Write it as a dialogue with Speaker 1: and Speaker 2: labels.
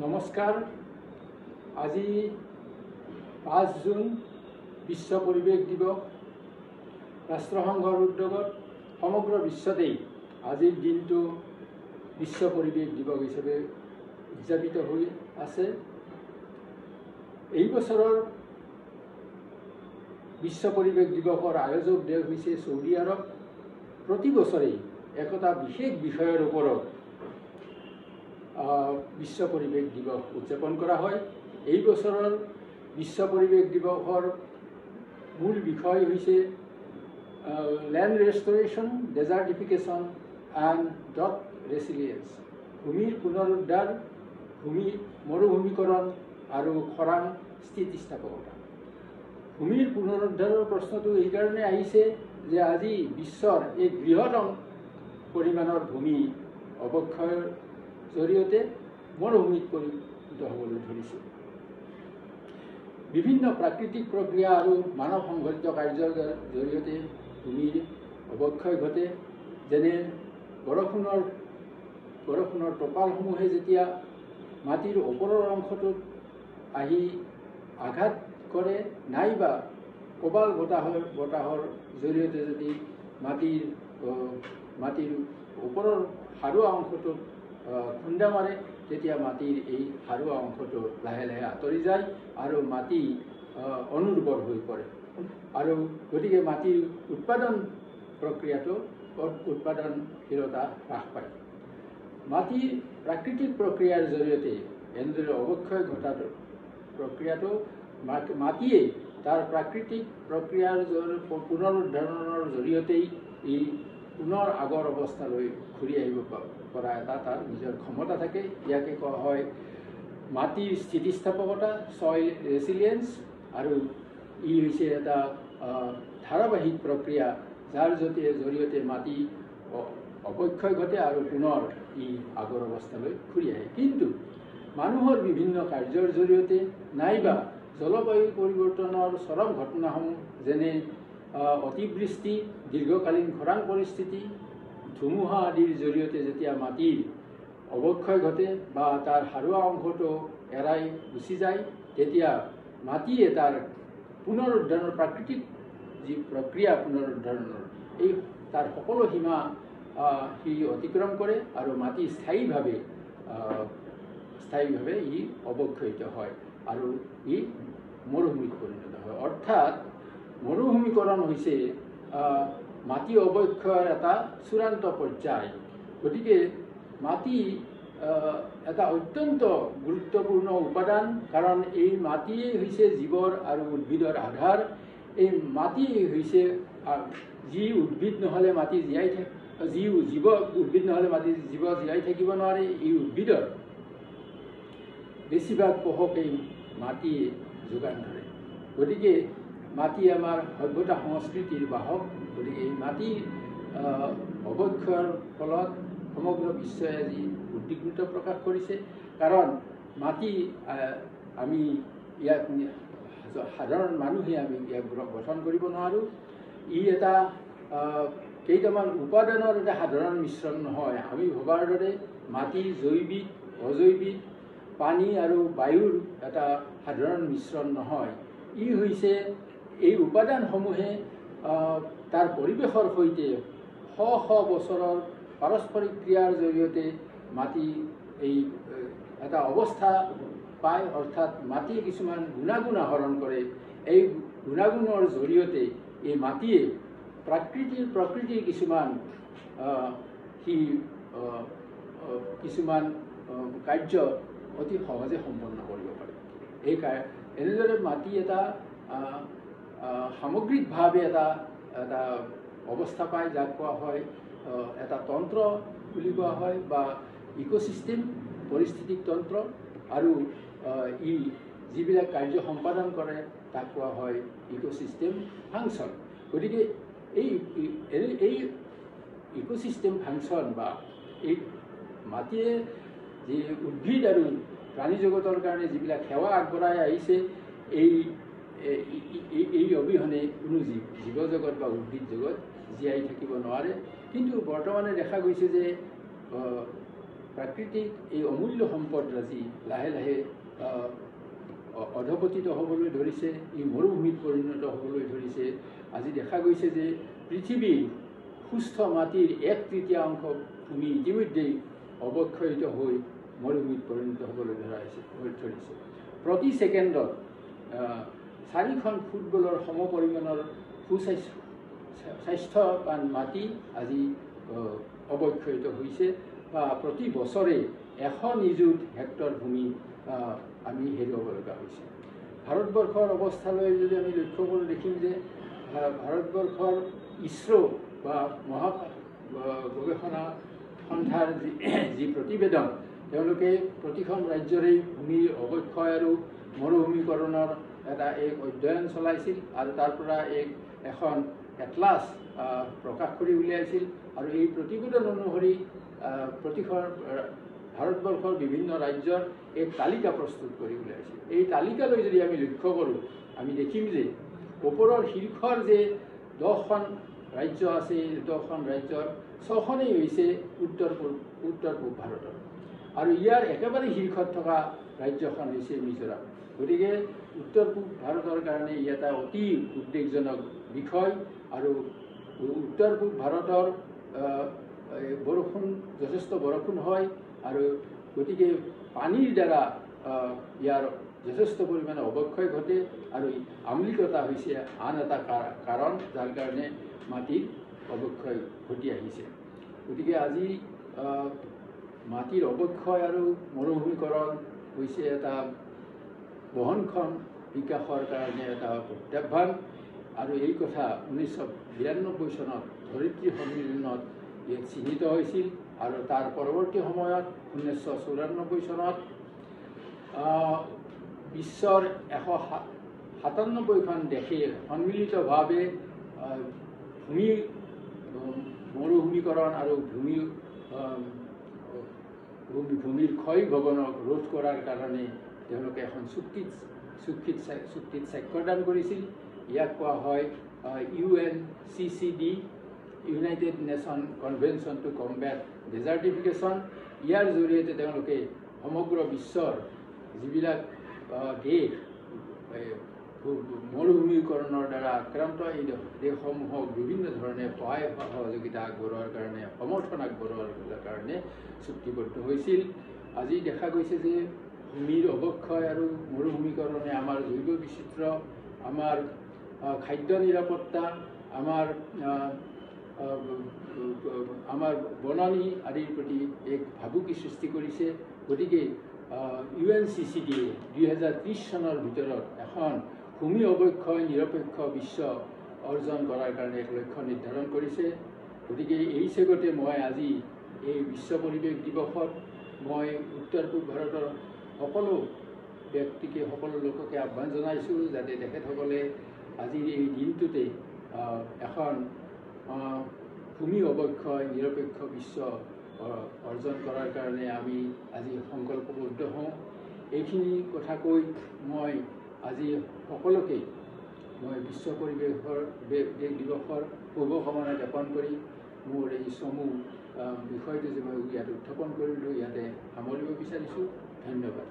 Speaker 1: নমস্কাৰ। আজি ৫ জুন বিশ্ব পৰিৱেশ দিৱস। ৰাষ্ট্ৰসংঘৰ উদ্যোগত সমগ্ৰ বিশ্বতেই আজিৰ দিনটো বিশ্ব পৰিৱেশ দিৱস হিচাপে উদযাপিত হৈ আছে। এই বছৰৰ বিশ্ব পৰিৱেশ দিৱসৰ আয়োজক দেশ হৈছে ছৌদি আৰৱ। প্ৰতি বছৰেই একোটা বিশেষ বিষয়ৰ ওপৰত বিশ্ব পৰিৱেশ দিৱস উদযাপন কৰা হয়। এই বছৰৰ বিশ্ব পৰিৱেশ দিৱসৰ মূল বিষয় হৈছে লেণ্ড ৰেষ্টৰেশ্যন, ডেজাৰ্টিফিকেশ্যন এণ্ড ড্ৰট ৰেচিলিয়েন্স, ভূমিৰ পুনৰুদ্ধাৰ, মৰুভূমিকৰণ আৰু খৰাং স্থিতিস্থাপকতা। ভূমিৰ পুনৰুদ্ধাৰৰ প্ৰশ্নটো এইকাৰণে আহিছে যে আজি বিশ্বৰ এক বৃহৎ পৰিমাণৰ ভূমি অৱক্ষয়ৰ জৰিয়তে মৰুভূমিত পৰিণত হ'বলৈ ধৰিছে। বিভিন্ন প্ৰাকৃতিক প্ৰক্ৰিয়া আৰু মানৱ সংঘটিত কাৰ্যৰ জৰিয়তে ভূমিৰ অৱক্ষয় ঘটে। যেনে বৰষুণৰ টোপালসমূহে যেতিয়া মাটিৰ ওপৰৰ অংশটোত আহি আঘাত কৰে, নাইবা প্ৰবল বতাহৰ জৰিয়তে যদি মাটিৰ ওপৰৰ সাৰুৱা অংশটোত খুন্দা মাৰে, তেতিয়া মাটিৰ এই সাৰুৱা অংশটো লাহে লাহে আঁতৰি যায় আৰু মাটি অনুৰ্বৰ হৈ পৰে। আৰু গতিকে মাটিৰ উৎপাদনশীলতা হ্ৰাস পায়। মাটিৰ প্ৰাকৃতিক প্ৰক্ৰিয়াৰ জৰিয়তে এনেদৰে অৱক্ষয় ঘটাটো প্ৰক্ৰিয়াটো মাটিয়ে তাৰ প্ৰাকৃতিক প্ৰক্ৰিয়াৰ পুনৰুদ্ধাৰণৰ জৰিয়তেই ই পুনৰ আগৰ অৱস্থালৈ ঘূৰি আহিব পৰা এটা তাৰ নিজৰ ক্ষমতা থাকে। ইয়াকে কোৱা হয় মাটিৰ স্থিতিস্থাপকতা, ছইল ৰেচিলিয়েন্স। আৰু ই হৈছে এটা ধাৰাবাহিক প্ৰক্ৰিয়া যাৰ জৰিয়তে মাটি অৱক্ষয় ঘটে আৰু পুনৰ ই আগৰ অৱস্থালৈ ঘূৰি আহে। কিন্তু মানুহৰ বিভিন্ন কাৰ্যৰ জৰিয়তে নাইবা জলবায়ু পৰিৱৰ্তনৰ চৰম ঘটনাসমূহ যেনে অতিবৃষ্টি, দীৰ্ঘকালীন খৰাং পৰিস্থিতি, ধুমুহা আদিৰ জৰিয়তে যেতিয়া মাটিৰ অৱক্ষয় ঘটে বা তাৰ সাৰুৱা অংশটো এৰাই গুচি যায়, তেতিয়া মাটিয়ে তাৰ পুনৰুদ্ধাৰৰ প্ৰাকৃতিক যি প্ৰক্ৰিয়া পুনৰুদ্ধাৰণৰ তাৰ সকলো সীমা সি অতিক্ৰম কৰে আৰু মাটি স্থায়ীভাৱে ই অৱক্ষয়িত হয় আৰু ই মৰুভূমিত পৰিণত হয়। অৰ্থাৎ মৰুভূমিকৰণ হৈছে মাটি অৱক্ষয়ৰ এটা চূড়ান্ত পৰ্যায়। গতিকে মাটি এটা অত্যন্ত গুৰুত্বপূৰ্ণ উপাদান, কাৰণ এই মাটিয়েই হৈছে জীৱৰ আৰু উদ্ভিদৰ আধাৰ। এই মাটি হৈছে যি উদ্ভিদ নহ'লে মাটি উদ্ভিদ নহ'লে জীৱ জীয়াই থাকিব নোৱাৰে। এই উদ্ভিদৰ বেছিভাগ পোষকেই মাটিয়ে যোগান ধৰে। গতিকে মাটি আমাৰ সভ্যতা সংস্কৃতিৰ বাহক। গতিকে এই মাটিৰ অৱক্ষয়ৰ ফলত সমগ্ৰ বিশ্বই আজি উদ্বিগ্নতা প্ৰকাশ কৰিছে। কাৰণ মাটি আমি ইয়াক সাধাৰণ মানুহে আমি ইয়াক গঠন কৰিব নোৱাৰোঁ। ই এটা কেইটামান উপাদানৰ এটা সাধাৰণ মিশ্ৰণ নহয়। আমি ভবাৰ দৰে মাটি জৈৱিক, অজৈৱিক, পানী আৰু বায়ুৰ এটা সাধাৰণ মিশ্ৰণ নহয়। ই হৈছে এই উপাদানসমূহে তাৰ পৰিৱেশৰ সৈতে শ শ বছৰৰ পাৰস্পৰিক ক্ৰিয়াৰ জৰিয়তে মাটি এটা অৱস্থা পায়। অৰ্থাৎ মাটিয়ে কিছুমান গুণাগুণ আহৰণ কৰে। এই গুণাগুণৰ জৰিয়তে এই মাটিয়ে প্ৰকৃতিৰ কিছুমান কাৰ্য অতি সহজে সম্পন্ন কৰিব পাৰে। এনেদৰে মাটি এটা সামগ্ৰিকভাৱে এটা অৱস্থা পায়, যাক কোৱা হয় এটা তন্ত্ৰ বুলি কোৱা হয় বা ইক'চিষ্টেম, পৰিস্থিতিক তন্ত্ৰ। আৰু ই যিবিলাক কাৰ্য সম্পাদন কৰে তাক কোৱা হয় ইক'চিষ্টেম ফাংচন। গতিকে এই ইক'চিষ্টেম ফাংচন বা এই মাটিয়ে যি উদ্ভিদ আৰু প্ৰাণী জগতৰ কাৰণে যিবিলাক সেৱা আগবঢ়াই আহিছে, এই অবিহনে কোনো জীৱ জগত বা উদ্ভিদ জগত জীয়াই থাকিব নোৱাৰে। কিন্তু বৰ্তমানে দেখা গৈছে যে প্ৰাকৃতিক এই অমূল্য সম্পদৰাজি লাহে লাহে অধপতিত হ'বলৈ ধৰিছে, ই মৰুভূমিত পৰিণত হ'বলৈ ধৰিছে। আজি দেখা গৈছে যে পৃথিৱীৰ সুস্থ মাটিৰ 1/3 ভূমি ইতিমধ্যেই অৱক্ষয়িত হৈ মৰুভূমিত পৰিণত হ'বলৈ ধৰিছে। প্ৰতি ছেকেণ্ডত 4খন ফুটবলৰ সমপৰিমাণৰ স্বাস্থ্যৱান মাটি আজি অৱক্ষয়িত হৈছে, বা প্ৰতি বছৰে 100 নিযুত হেক্টৰ ভূমি আমি হেৰুৱাব লগা হৈছে। ভাৰতবৰ্ষৰ অৱস্থালৈ যদি আমি লক্ষ্য কৰোঁ, দেখিম যে ভাৰতবৰ্ষৰ ইছৰো বা মহাকাশ গৱেষণা সন্থাৰ যি প্ৰতিবেদন, তেওঁলোকে প্ৰতিখন ৰাজ্যৰে ভূমিৰ অৱক্ষয় আৰু মৰুভূমিকৰণৰ এক অধ্যয়ন চলাইছিল আৰু তাৰ পৰা এখন এটলাছ প্ৰকাশ কৰি উলিয়াইছিল। আৰু এই প্ৰতিবেদন অনুসৰি প্ৰতিখন ভাৰতবৰ্ষৰ বিভিন্ন ৰাজ্যৰ এক তালিকা প্ৰস্তুত কৰি উলিয়াইছিল। এই তালিকালৈ যদি আমি লক্ষ্য কৰোঁ, আমি দেখিম যে ওপৰৰ শীৰ্ষৰ যে 10খন ৰাজ্য আছে, এই 10খন ৰাজ্যৰ 6খনেই হৈছে উত্তৰ পূব ভাৰতৰ, আৰু ইয়াৰ একেবাৰে শীৰ্ষত থকা ৰাজ্যখন হৈছে মিজোৰাম। গতিকে উত্তৰ পূব ভাৰতৰ কাৰণে ই এটা অতি উদ্বেগজনক বিষয়। আৰু উত্তৰ পূব ভাৰতৰ যথেষ্ট বৰষুণ হয়, আৰু গতিকে পানীৰ দ্বাৰা ইয়াৰ যথেষ্ট পৰিমাণে অৱক্ষয় ঘটে, আৰু আমলিকতা হৈছে আন এটা কাৰণ, যাৰ কাৰণে মাটিৰ অৱক্ষয় ঘটি আহিছে। গতিকে আজি মাটিৰ অৱক্ষয় আৰু মৰুভূমিকৰণ হৈছে এটা বহনক্ষম বিকাশৰ কাৰণে এটা প্ৰত্যাহ্বান। আৰু এই কথা 1992 চনত ধৰিত্ৰী সন্মিলনত ইয়াক চিহ্নিত হৈছিল, আৰু তাৰ পৰৱৰ্তী সময়ত 1994 চনত বিশ্বৰ 197খন দেশে সন্মিলিতভাৱে মৰুভূমিকৰণ আৰু ভূমিৰ ক্ষয় ভৱনক ৰোধ কৰাৰ কাৰণে তেওঁলোকে এখন চুক্তিত স্বাক্ষৰদান কৰিছিল। ইয়াক কোৱা হয় UNCCD, United Nation Convention to Combat Desertification. ইয়াৰ জৰিয়তে তেওঁলোকে সমগ্ৰ বিশ্বৰ যিবিলাক দেশ মৰুভূমিকৰণৰ দ্বাৰা আক্ৰান্ত, এই দেশসমূহক বিভিন্ন ধৰণে সহায় সহযোগিতা আগবঢ়োৱাৰ কাৰণে, সমৰ্থন আগবঢ়োৱাৰ কাৰণে চুক্তিবদ্ধ হৈছিল। আজি দেখা গৈছে যে ভূমিৰ অৱক্ষয় আৰু মৰুভূমিকৰণে আমাৰ জৈৱ বৈচিত্ৰ্য, আমাৰ খাদ্য নিৰাপত্তা, আমাৰ বননি আদিৰ প্ৰতি এক ভাবুকি সৃষ্টি কৰিছে। গতিকে UNCCD-য়ে 2030 চনৰ ভিতৰত এখন ভূমি অৱক্ষয় নিৰপেক্ষ বিশ্ব অৰ্জন কৰাৰ কাৰণে এক লক্ষ্য নিৰ্ধাৰণ কৰিছে। গতিকে এই চেগতে মই আজি এই বিশ্ব পৰিৱেশ দিৱসত মই উত্তৰ পূব ভাৰতৰ সকলো ব্যক্তিকে, সকলো লোককে আহ্বান জনাইছোঁ যাতে তেখেতসকলে আজিৰ এই দিনটোতে এখন ভূমি অৱক্ষয় নিৰপেক্ষ বিশ্ব অৰ্জন কৰাৰ কাৰণে আমি আজি সংকল্পবদ্ধ হওঁ। এইখিনি কথা কৈ মই আজি সকলোকে বিশ্ব পৰিৱেশ দিৱসৰ শুভকামনা জ্ঞাপন কৰি মোৰ এই চমু বিষয়টো যে মই ইয়াত উত্থাপন কৰিলোঁ, ইয়াতে সামৰিব বিচাৰিছোঁ। ধন্যবাদ।